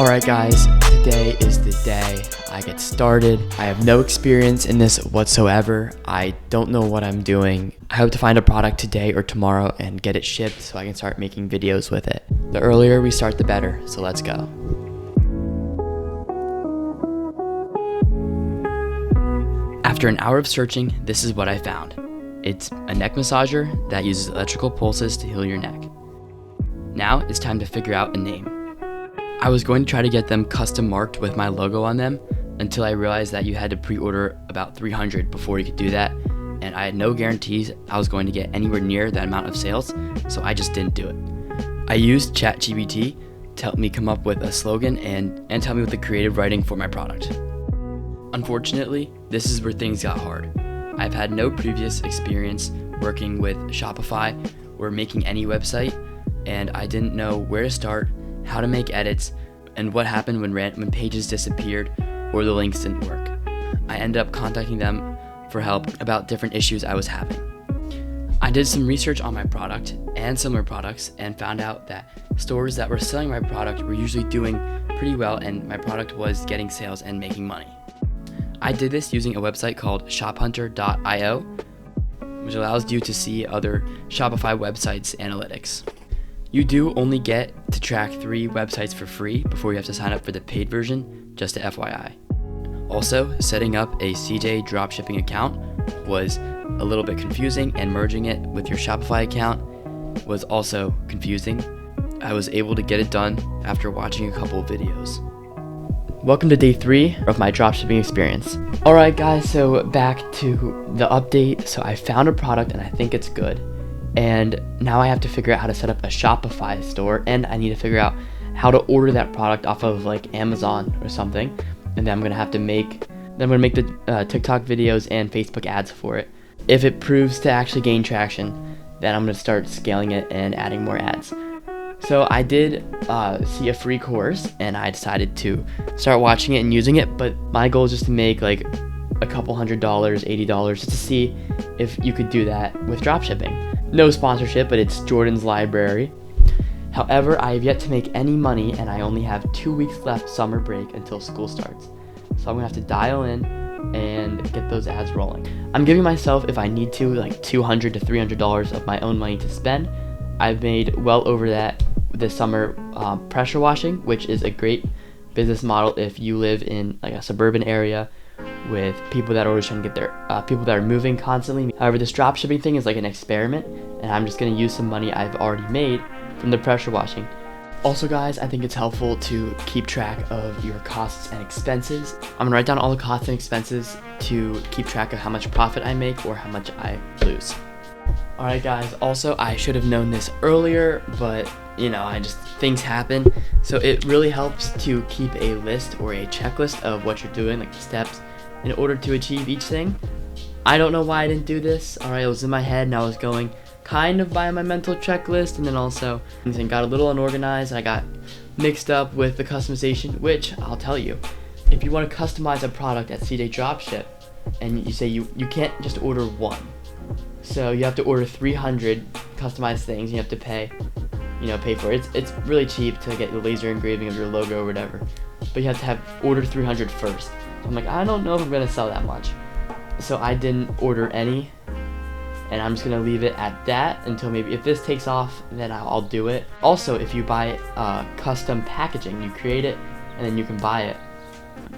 Alright guys, today is the day I get started. I have no experience in this whatsoever. I don't know what I'm doing. I hope to find a product today or tomorrow and get it shipped so I can start making videos with it. The earlier we start, the better, so let's go. After an hour of searching, this is what I found. It's a neck massager that uses electrical pulses to heal your neck. Now it's time to figure out a name. I was going to try to get them custom marked with my logo on them until I realized that you had to pre-order about 300 before you could do that, and I had no guarantees I was going to get anywhere near that amount of sales, so I just didn't do it. I used ChatGPT to help me come up with a slogan and tell me with the creative writing for my product. Unfortunately, this is where things got hard. I've had no previous experience working with Shopify or making any website, and I didn't know where to start, how to make edits, and what happened when pages disappeared or the links didn't work. I ended up contacting them for help about different issues I was having. I did some research on my product and similar products and found out that stores that were selling my product were usually doing pretty well and my product was getting sales and making money. I did this using a website called shophunter.io, which allows you to see other Shopify websites' analytics. You do only get to track 3 websites for free before you have to sign up for the paid version, just a FYI. Also, setting up a CJ dropshipping account was a little bit confusing, and merging it with your Shopify account was also confusing. I was able to get it done after watching a couple of videos. Welcome to day 3 of my dropshipping experience. Alright guys, so back to the update. So I found a product and I think it's good. And now I have to figure out how to set up a Shopify store, and I need to figure out how to order that product off of like Amazon or something. And then I'm gonna make the TikTok videos and Facebook ads for it. If it proves to actually gain traction, then I'm gonna start scaling it and adding more ads. So I did see a free course and I decided to start watching it and using it, but my goal is just to make like a couple $100, $80, just to see if you could do that with dropshipping. No sponsorship, but it's Jordan's library. However, I have yet to make any money and I only have 2 weeks left summer break until school starts. So I'm gonna have to dial in and get those ads rolling. I'm giving myself, if I need to, like $200 to $300 of my own money to spend. I've made well over that this summer pressure washing, which is a great business model if you live in like a suburban area with people that are always trying to get their people that are moving constantly. However, this dropshipping thing is like an experiment, and I'm just going to use some money I've already made from the pressure washing. Also guys, I think it's helpful to keep track of your costs and expenses. I'm going to write down all the costs and expenses to keep track of how much profit I make or how much I lose. Alright guys, also I should have known this earlier, but things happen. So it really helps to keep a list or a checklist of what you're doing, like the steps, in order to achieve each thing. I don't know why I didn't do this. Alright, it was in my head and I was going kind of by my mental checklist, and then also things got a little unorganized. I got mixed up with the customization, which I'll tell you, if you want to customize a product at CJ Dropship and you say you can't just order one, so you have to order 300 customized things. You have to pay for it. It's really cheap to get the laser engraving of your logo or whatever, but you have to have ordered 300 first. So I'm like, I don't know if I'm gonna sell that much, so I didn't order any, and I'm just gonna leave it at that until maybe if this takes off, then I'll do it. Also, if you buy custom packaging, you create it and then you can buy it.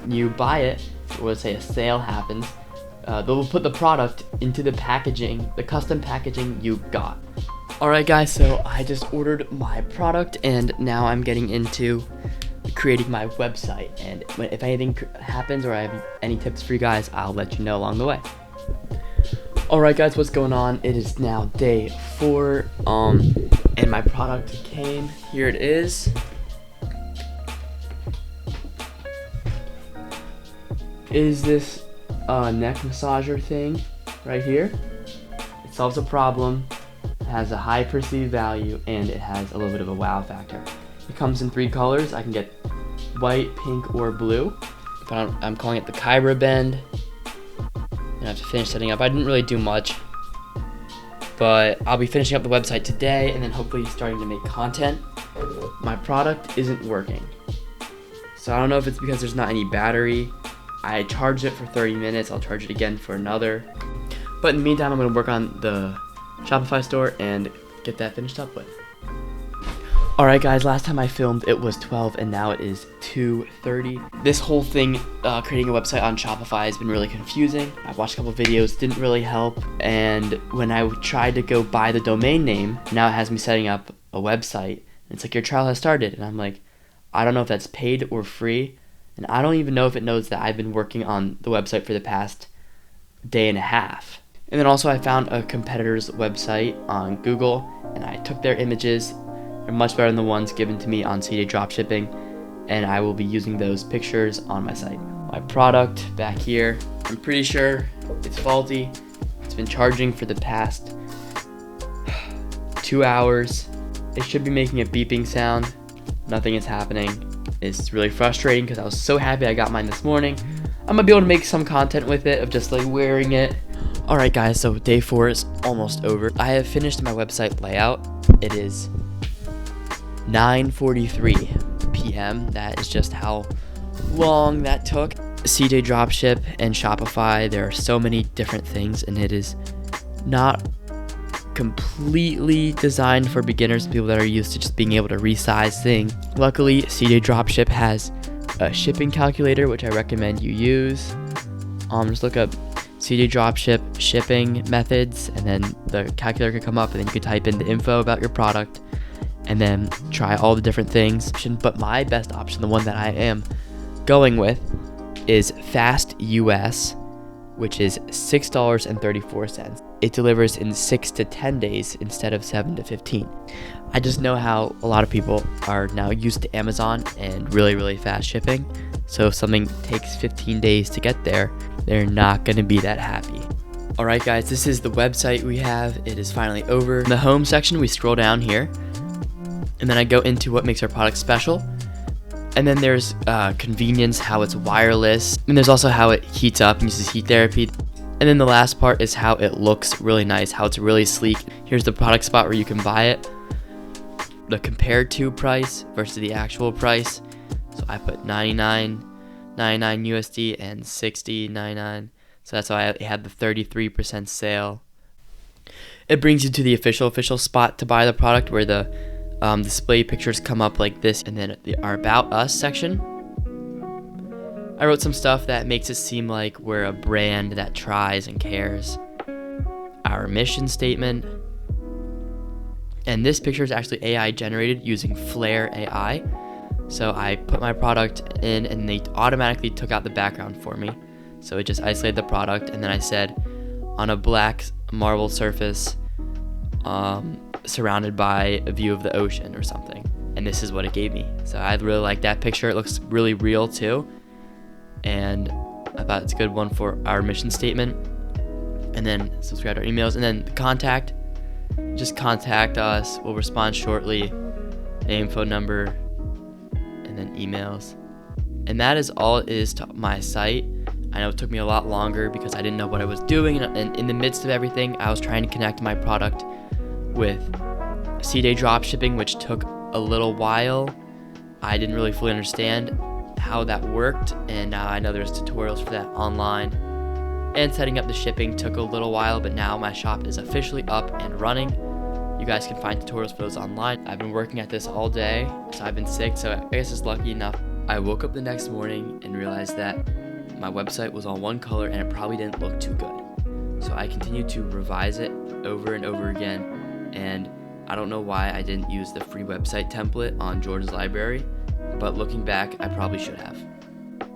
You buy it, or let's say a sale happens, they'll put the product into the packaging, the custom packaging you got. Alright guys, so I just ordered my product and now I'm getting into creating my website, and if anything happens or I have any tips for you guys, I'll let you know along the way. Alright guys, what's going on? It is now day 4 and my product came. Here it is. Is this neck massager thing right here? It solves a problem, it has a high perceived value, and it has a little bit of a wow factor. It comes in 3 colors. I can get white, pink, or blue. I'm calling it the Kyber Bend. And I have to finish setting up. I didn't really do much, but I'll be finishing up the website today and then hopefully starting to make content. My product isn't working. So I don't know if it's because there's not any battery. I charged it for 30 minutes. I'll charge it again for another. But in the meantime, I'm going to work on the Shopify store and get that finished up with. Alright guys, last time I filmed it was 12 and now it is 2:30. This whole thing, creating a website on Shopify, has been really confusing. I've watched a couple videos, didn't really help, and when I tried to go buy the domain name, now it has me setting up a website, and it's like, your trial has started, and I'm like, I don't know if that's paid or free, and I don't even know if it knows that I've been working on the website for the past day and a half. And then also I found a competitor's website on Google, and I took their images. They're much better than the ones given to me on CD Dropshipping, and I will be using those pictures on my site. My product back here, I'm pretty sure it's faulty. It's been charging for the past 2 hours. It should be making a beeping sound. Nothing is happening. It's really frustrating because I was so happy I got mine this morning. I'm gonna be able to make some content with it of just like wearing it. Alright guys, so day 4 is almost over. I have finished my website layout. It is 9:43 p.m. That is just how long that took. CJ Dropship and Shopify, there are so many different things, and it is not completely designed for beginners, people that are used to just being able to resize things. Luckily, CJ Dropship has a shipping calculator, which I recommend you use. Just look up CJ Dropship shipping methods, and then the calculator could come up, and then you could type in the info about your product, and then try all the different things. But my best option, the one that I am going with, is Fast US, which is $6.34. It delivers in 6 to 10 days instead of 7 to 15. I just know how a lot of people are now used to Amazon and really fast shipping. So if something takes 15 days to get there, they're not gonna be that happy. Alright guys, this is the website we have. It is finally over. In the home section, we scroll down here, and then I go into what makes our product special. And then there's convenience, how it's wireless. And there's also how it heats up and uses heat therapy. And then the last part is how it looks really nice, how it's really sleek. Here's the product spot where you can buy it. The compared to price versus the actual price. So I put $99.99 USD and $60.99. So that's why I had the 33% sale. It brings you to the official spot to buy the product, where the display pictures come up like this, and then our About Us section. I wrote some stuff that makes it seem like we're a brand that tries and cares. Our mission statement. And this picture is actually AI generated using Flare AI. So I put my product in, and they automatically took out the background for me. So it just isolated the product, and then I said, on a black marble surface, surrounded by a view of the ocean or something, and this is what it gave me. So I really like that picture. It looks really real too, and I thought it's a good one for our mission statement. And then subscribe to our emails, and then the contact, just contact us, we'll respond shortly. Name, phone number, and then emails. And that is all it is to my site. I know it took me a lot longer because I didn't know what I was doing, and in the midst of everything, I was trying to connect my product with CJ Dropshipping, which took a little while. I didn't really fully understand how that worked, and now I know there's tutorials for that online. And setting up the shipping took a little while, but now my shop is officially up and running. You guys can find tutorials for those online. I've been working at this all day, so I've been sick, so I guess it's lucky enough. I woke up the next morning and realized that my website was all one color and it probably didn't look too good. So I continued to revise it over and over again, and I don't know why I didn't use the free website template on George's library, but looking back, I probably should have.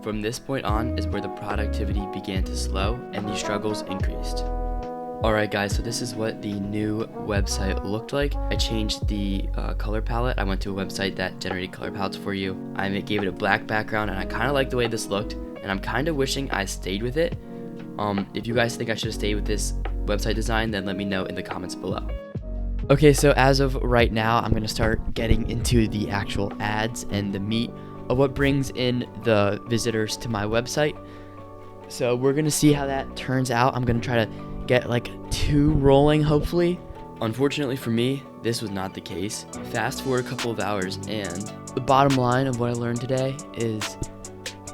From this point on is where the productivity began to slow and the struggles increased. Alright guys, so this is what the new website looked like. I changed the color palette. I went to a website that generated color palettes for you. I gave it a black background, and I kind of like the way this looked, and I'm kind of wishing I stayed with it. If you guys think I should have stayed with this website design, then let me know in the comments below. Okay, so as of right now, I'm going to start getting into the actual ads and the meat of what brings in the visitors to my website. So we're going to see how that turns out. I'm going to try to get like 2 rolling, hopefully. Unfortunately for me, this was not the case. Fast forward a couple of hours, and The bottom line of what I learned today is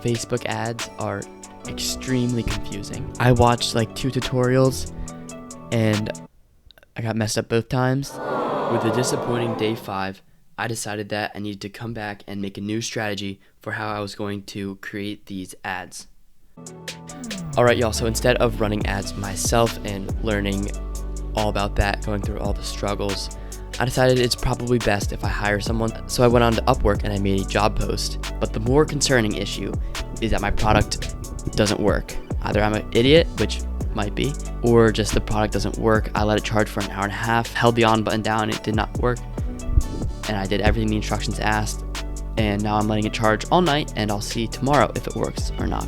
Facebook ads are extremely confusing. I watched like 2 tutorials and I got messed up both times. With the disappointing day 5, I decided that I needed to come back and make a new strategy for how I was going to create these ads. Alright y'all, so instead of running ads myself and learning all about that, going through all the struggles, I decided it's probably best if I hire someone. So I went on to Upwork and I made a job post. But the more concerning issue is that my product doesn't work. Either I'm an idiot, which might be, or just the product doesn't work. I let it charge for an hour and a half, held the on button down, it did not work. And I did everything the instructions asked. And now I'm letting it charge all night, and I'll see tomorrow if it works or not.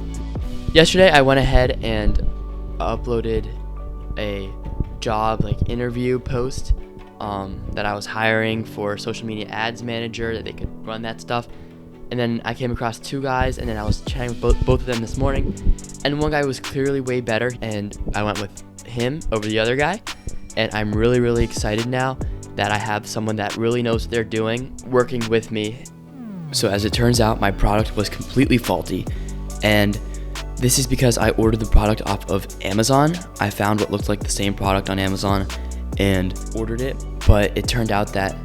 Yesterday I went ahead and uploaded a job interview post that I was hiring for social media ads manager, that they could run that stuff. And then I came across 2 guys, and then I was chatting with both of them this morning, and one guy was clearly way better, and I went with him over the other guy. And I'm really excited now that I have someone that really knows what they're doing working with me. So as it turns out, my product was completely faulty, and this is because I ordered the product off of Amazon. I found what looked like the same product on Amazon and ordered it, but it turned out that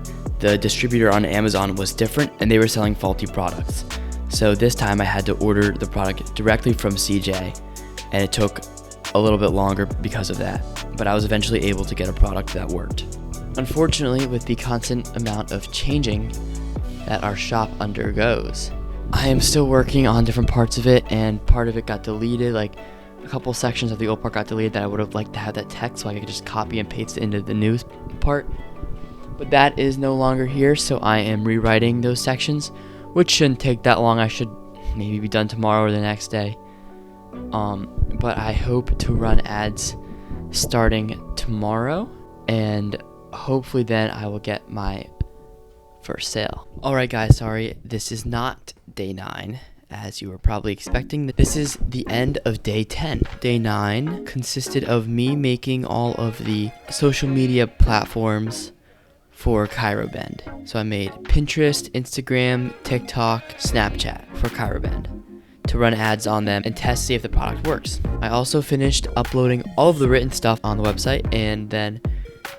the distributor on Amazon was different and they were selling faulty products. So this time I had to order the product directly from CJ, and it took a little bit longer because of that, but I was eventually able to get a product that worked. Unfortunately, with the constant amount of changing that our shop undergoes, I am still working on different parts of it, and part of it got deleted. Like a couple sections of the old part got deleted that I would have liked to have that text so I could just copy and paste it into the new part. But that is no longer here, so I am rewriting those sections, which shouldn't take that long. I should maybe be done tomorrow or the next day. But I hope to run ads starting tomorrow, and hopefully then I will get my first sale. Alright guys, sorry, this is not day 9, as you were probably expecting. This is the end of day 10. Day 9 consisted of me making all of the social media platforms for ChiroBend. So I made Pinterest, Instagram, TikTok, Snapchat for ChiroBend to run ads on them and test to see if the product works. I also finished uploading all of the written stuff on the website, and then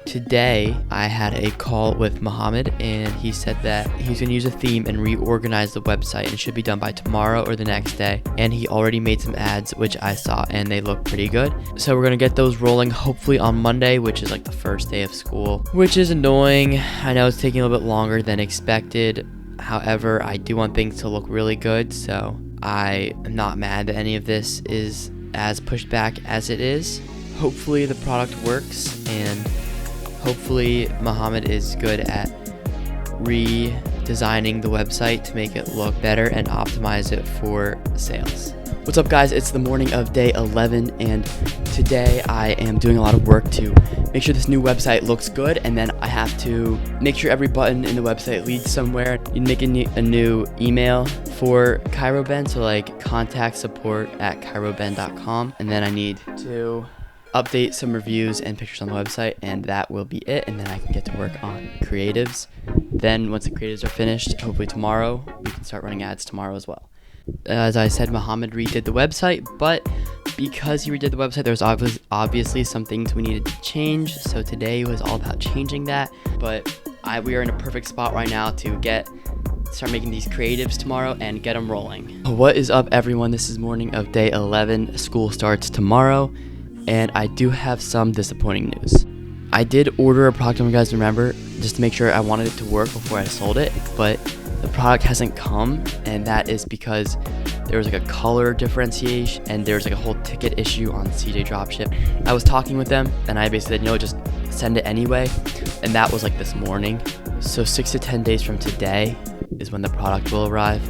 today I had a call with Muhammad, and he said that he's going to use a theme and reorganize the website, and it should be done by tomorrow or the next day. And he already made some ads, which I saw, and they look pretty good. So we're going to get those rolling hopefully on Monday, which is like the first day of school, which is annoying. I know it's taking a little bit longer than expected. However, I do want things to look really good, so I am not mad that any of this is as pushed back as it is. Hopefully the product works, and hopefully Muhammad is good at redesigning the website to make it look better and optimize it for sales. What's up guys, it's the morning of day 11, and today I am doing a lot of work to make sure this new website looks good, and then I have to make sure every button in the website leads somewhere. You make a new email for ChiroBend, so like contact support@chirobend.com, and then I need to update some reviews and pictures on the website, and that will be it. And then I can get to work on creatives. Then once the creatives are finished, hopefully tomorrow, we can start running ads tomorrow as well. As I said, Muhammad redid the website, but because he redid the website, there's obviously some things we needed to change. So today was all about changing that, but we are in a perfect spot right now to start making these creatives tomorrow and get them rolling. What is up everyone? This is morning of day 11. School starts tomorrow, and I do have some disappointing news. I did order a product, you guys remember, just to make sure I wanted it to work before I sold it, but the product hasn't come, and that is because there was like a color differentiation, and there was like a whole ticket issue on CJ Dropship. I was talking with them, and I basically said, just send it anyway, and that was like this morning. So 6 to 10 days from today is when the product will arrive,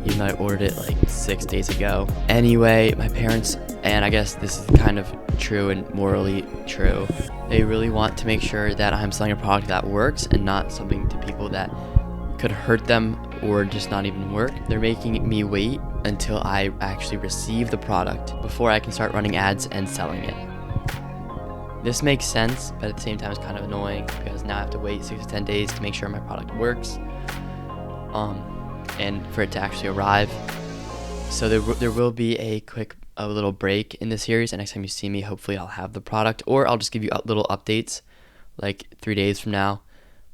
even though I ordered it like 6 days ago. Anyway, my parents, and I guess this is kind of true and morally true, they really want to make sure that I'm selling a product that works and not something to people that could hurt them or just not even work. They're making me wait until I actually receive the product before I can start running ads and selling it. This makes sense, but at the same time it's kind of annoying because now I have to wait 6 to 10 days to make sure my product works. and for it to actually arrive. So there will be a little break in the series, and next time you see me, hopefully I'll have the product, or I'll just give you little updates like 3 days from now.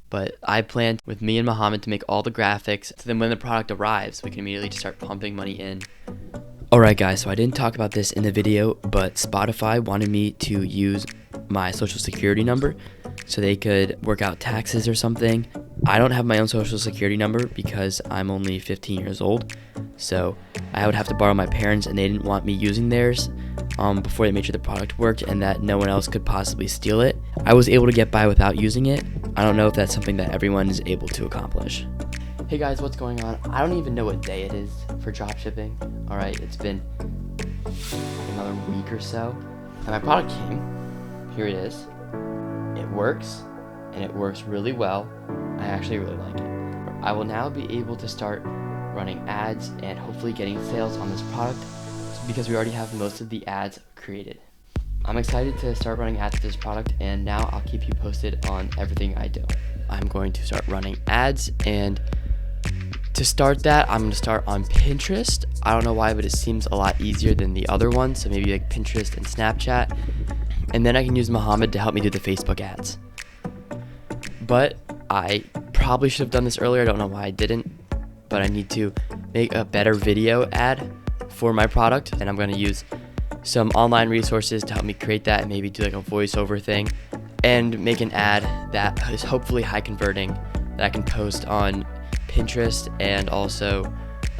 But I plan with me and Muhammad to make all the graphics, so then when the product arrives, we can immediately just start pumping money in. Alright guys, so I didn't talk about this in the video, but Spotify wanted me to use my social security number so they could work out taxes or something. I don't have my own social security number because I'm only 15 years old, so I would have to borrow my parents, and they didn't want me using theirs before they made sure the product worked and that no one else could possibly steal it. I was able to get by without using it. I don't know if that's something that everyone is able to accomplish. Hey guys, what's going on? I don't even know what day it is for dropshipping. Alright, it's been another week or so, and my product came. Here it is. It works, and it works really well. I actually really like it. I will now be able to start running ads and hopefully getting sales on this product because we already have most of the ads created. I'm excited to start running ads for this product, and now I'll keep you posted on everything I do. I'm going to start running ads, and to start that, I'm going to start on Pinterest. I don't know why, but it seems a lot easier than the other one, so maybe like Pinterest and Snapchat. And then I can use Muhammad to help me do the Facebook ads. But I probably should have done this earlier. I don't know why I didn't, but I need to make a better video ad for my product, and I'm going to use some online resources to help me create that, and maybe do like a voiceover thing and make an ad that is hopefully high converting that I can post on Pinterest and also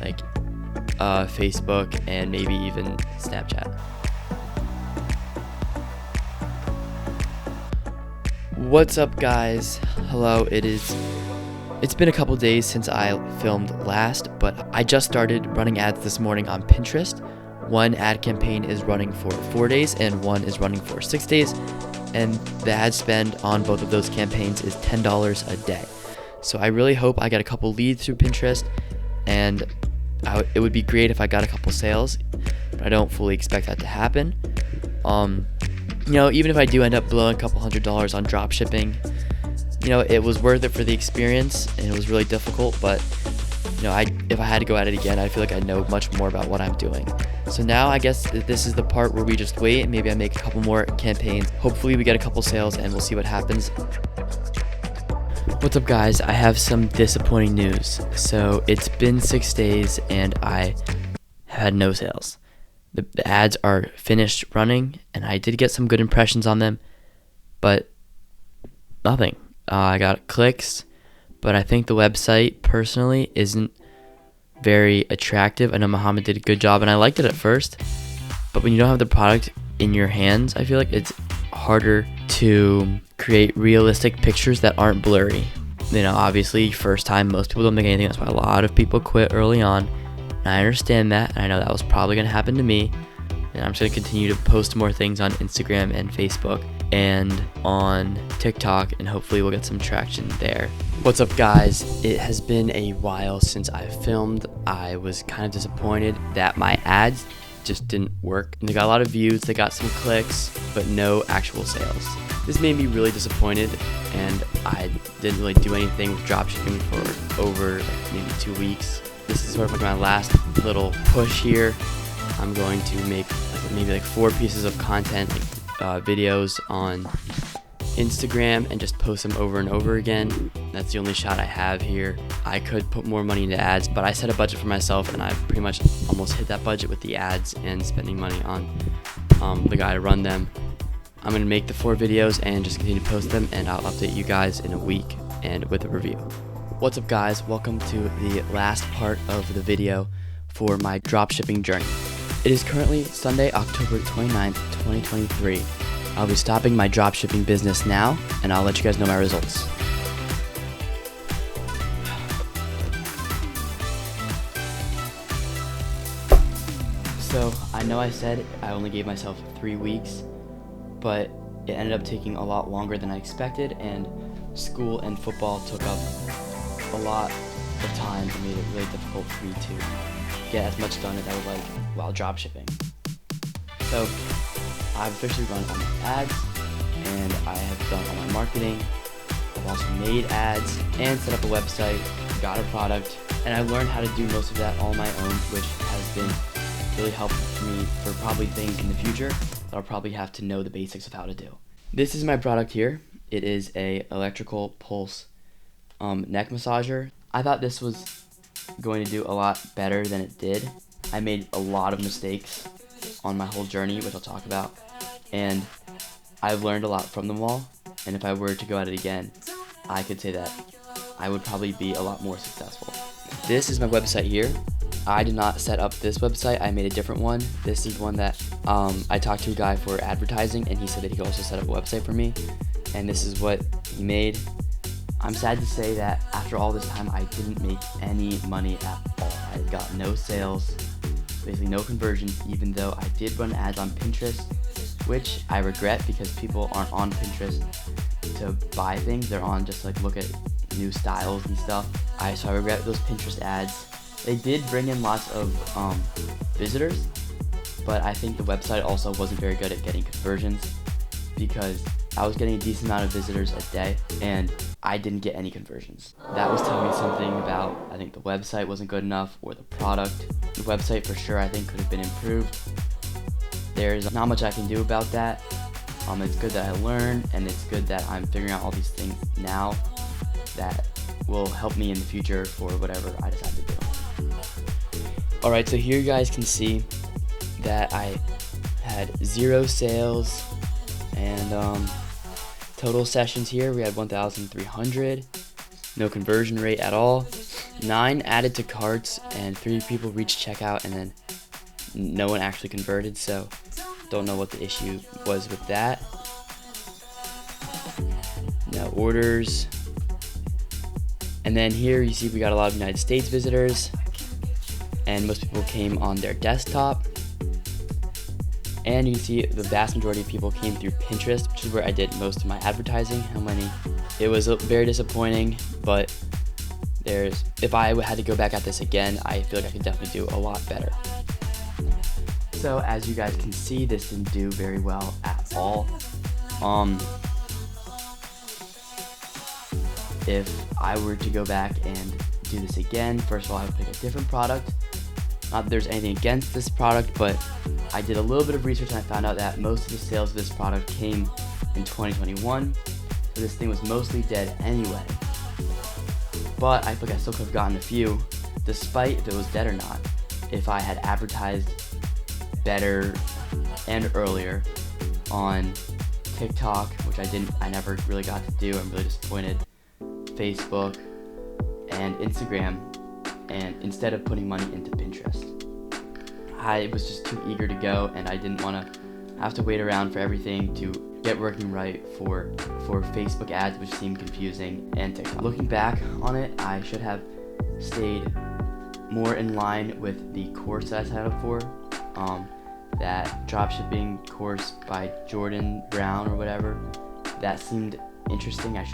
like Facebook and maybe even Snapchat. What's up guys? Hello, it's been a couple days since I filmed last, but I just started running ads this morning on Pinterest. One ad campaign is running for 4 days and one is running for 6 days, and the ad spend on both of those campaigns is $10 a day. So I really hope I get a couple leads through Pinterest, and it would be great if I got a couple sales, but I don't fully expect that to happen. Even if I do end up blowing a couple $100s on drop shipping, it was worth it for the experience, and it was really difficult, but if I had to go at it again, I feel like I know much more about what I'm doing. So now I guess this is the part where we just wait. Maybe I make a couple more campaigns. Hopefully we get a couple sales, and we'll see what happens. What's up guys? I have some disappointing news. So it's been 6 days and I have had no sales. The ads are finished running, and I did get some good impressions on them, but nothing. I got clicks, but I think the website personally isn't very attractive. I know Muhammad did a good job, and I liked it at first, but when you don't have the product in your hands, I feel like it's harder to create realistic pictures that aren't blurry. Obviously, first time, most people don't make anything. That's why a lot of people quit early on, and I understand that, and I know that was probably going to happen to me, and I'm just going to continue to post more things on Instagram and Facebook and on TikTok, and hopefully we'll get some traction there. What's up guys? It has been a while since I filmed. I was kind of disappointed that my ads just didn't work. And they got a lot of views, they got some clicks, but no actual sales. This made me really disappointed, and I didn't really do anything with dropshipping for over maybe 2 weeks. This is sort of like my last little push here. I'm going to make maybe 4 pieces of content, videos on Instagram, and just post them over and over again. That's the only shot I have here. I could put more money into ads, but I set a budget for myself, and I've pretty much almost hit that budget with the ads and spending money on the guy to run them. I'm going to make the 4 videos and just continue to post them, and I'll update you guys in a week and with a review. What's up guys? Welcome to the last part of the video for my dropshipping journey. It is currently Sunday, October 29th, 2023. I'll be stopping my dropshipping business now, and I'll let you guys know my results. So, I know I said I only gave myself 3 weeks, but it ended up taking a lot longer than I expected, and school and football took up a lot of time and made it really difficult for me to get as much done as I would like while dropshipping. So, I've officially run all my ads, and I have done all my marketing. I've I've also made ads and set up a website, got a product, and I learned how to do most of that all on my own, which has been really helpful for me for probably things in the future that I'll probably have to know the basics of how to do. This is my product here. It is a electrical pulse neck massager. I thought this was going to do a lot better than it did. I made a lot of mistakes on my whole journey, which I'll talk about, and I've learned a lot from them all, and if I were to go at it again, I could say that I would probably be a lot more successful. This is my website here. I did not set up this website, I made a different one. This is one that I talked to a guy for advertising, and he said that he could also set up a website for me, and this is what he made. I'm sad to say that after all this time, I didn't make any money at all. I got no sales, basically no conversions, even though I did run ads on Pinterest, which I regret because people aren't on Pinterest to buy things. They're on just to look at new styles and stuff. So I regret those Pinterest ads. They did bring in lots of visitors, but I think the website also wasn't very good at getting conversions because I was getting a decent amount of visitors a day and I didn't get any conversions. That was telling me something about, I think the website wasn't good enough, or the product. The website for sure I think could have been improved. There's not much I can do about that. It's good that I learned, and it's good that I'm figuring out all these things now that will help me in the future for whatever I decide to do. Alright, so here you guys can see that I had 0 sales, and total sessions here we had 1,300, no conversion rate at all, 9 added to carts, and 3 people reached checkout, and then no one actually converted, so don't know what the issue was with that. No orders. And then here you see we got a lot of United States visitors, and most people came on their desktop. And you can see the vast majority of people came through Pinterest, which is where I did most of my advertising. It was very disappointing, but if I had to go back at this again, I feel like I could definitely do a lot better. So as you guys can see, this didn't do very well at all. If I were to go back and do this again, first of all, I would pick a different product. Not that there's anything against this product, but I did a little bit of research and I found out that most of the sales of this product came in 2021. So this thing was mostly dead anyway. But I feel like I still could have gotten a few, despite if it was dead or not, if I had advertised better and earlier on TikTok, which I never really got to do. I'm really disappointed. Facebook and Instagram, and instead of putting money into Pinterest. I was just too eager to go, and I didn't want to have to wait around for everything to get working right for Facebook ads, which seemed confusing, and TikTok. Looking back on it, I should have stayed more in line with the course that I signed up for, that dropshipping course by Jordan Brown or whatever. That seemed interesting. I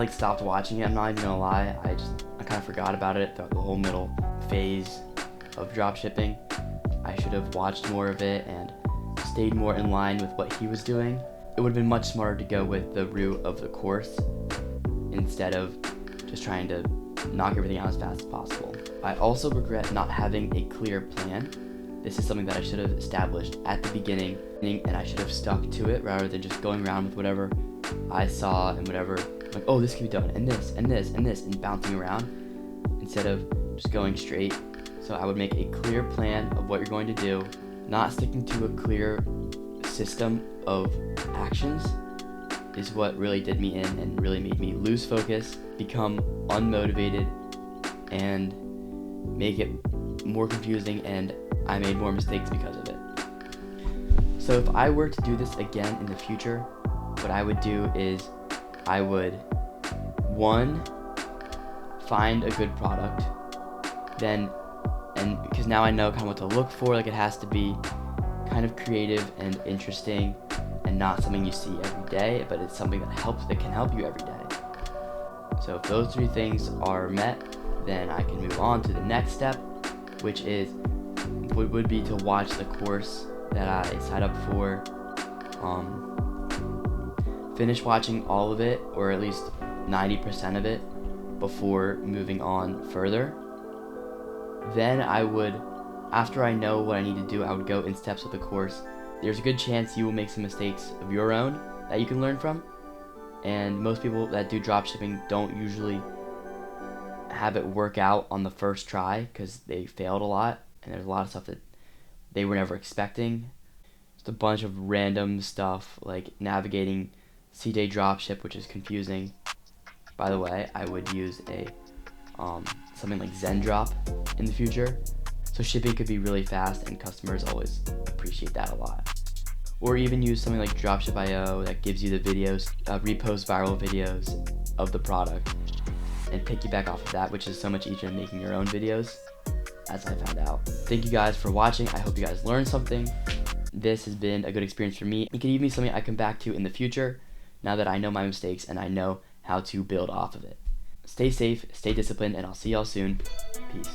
stopped watching it, I'm not even gonna lie. I kind of forgot about it throughout the whole middle phase of dropshipping. I should have watched more of it and stayed more in line with what he was doing. It would have been much smarter to go with the route of the course instead of just trying to knock everything out as fast as possible. I also regret not having a clear plan. This is something that I should have established at the beginning, and I should have stuck to it rather than just going around with whatever I saw and whatever, like, oh, this can be done, and this, and this, and this, and bouncing around, instead of just going straight. So I would make a clear plan of what you're going to do. Not sticking to a clear system of actions is what really did me in and really made me lose focus, become unmotivated, and make it more confusing, and I made more mistakes because of it. So if I were to do this again in the future, what I would do is I would, 1, find a good product, then, and because now I know kind of what to look for, like it has to be kind of creative and interesting and not something you see every day, but it's something that can help you every day. So if those 3 things are met, then I can move on to the next step, which would be to watch the course that I signed up for. finish watching all of it, or at least 90% of it, before moving on further. Then I would, after I know what I need to do, I would go in steps with the course. There's a good chance you will make some mistakes of your own that you can learn from, and most people that do dropshipping don't usually have it work out on the first try because they failed a lot, and there's a lot of stuff that they were never expecting. Just a bunch of random stuff like navigating CJ Dropship, which is confusing. By the way, I would use a something like Zendrop in the future, so shipping could be really fast, and customers always appreciate that a lot. Or even use something like Dropship.io that gives you the videos, repost viral videos of the product, and piggyback off of that, which is so much easier than making your own videos, as I found out. Thank you guys for watching. I hope you guys learned something. This has been a good experience for me. It can even be something I come back to in the future, now that I know my mistakes and I know how to build off of it. Stay safe, stay disciplined, and I'll see y'all soon. Peace.